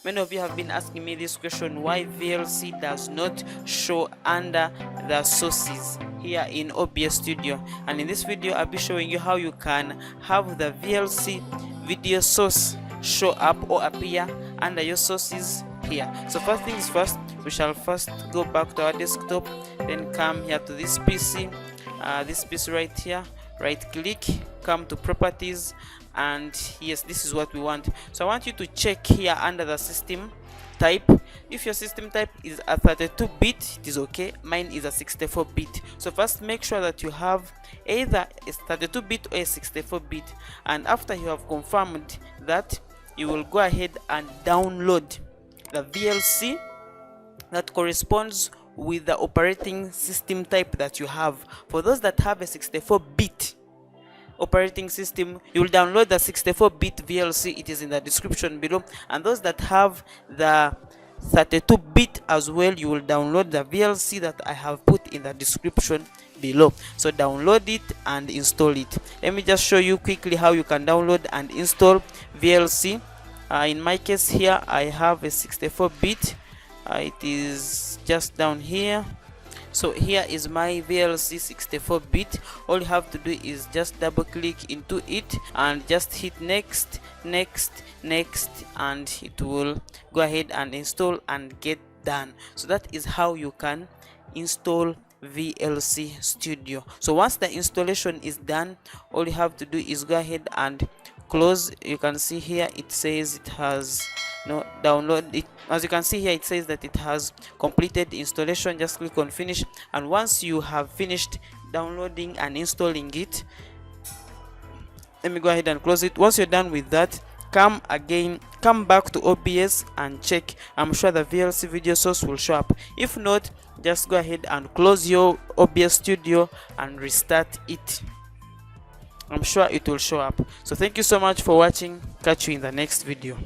Many of you have been asking me this question, why VLC does not show under the sources here in OBS Studio. And in this video I'll be showing you how you can have the VLC video source show up or appear under your sources here. So first things first, we shall first go back to our desktop, then come here to this PC, right here, right click, come to properties, and yes, this is what we want. So I want you to check here under the system type. If your system type is a 32-bit, it is okay. Mine is a 64-bit. So first make sure that you have either a 32-bit or a 64-bit, and after you have confirmed that, you will go ahead and download the VLC that corresponds with the operating system type that you have. For those that have a 64-bit operating system, you will download the 64-bit VLC. It is in the description below. And those that have the 32-bit as well, you will download the VLC that I have put in the description below. So download it and install it. Let me just show you quickly how you can download and install VLC. In my case here, I have a 64-bit. It is just down here. So here is my VLC 64-bit. All you have to do is just double click into it and just hit next, next, next, and it will go ahead and install and get done. So that is how you can install VLC Studio. So once the installation is done, all you have to do is go ahead and close. You can see here it says it has download it. As you can see here, it says that it has completed the installation. Just click on finish, and once you have finished downloading and installing it, let me go ahead and close it. Once you're done with that, come back to OBS and check. I'm sure the VLC video source will show up. If not, just go ahead and close your OBS Studio and restart it. I'm sure it will show up. So thank you so much for watching. Catch you in the next video.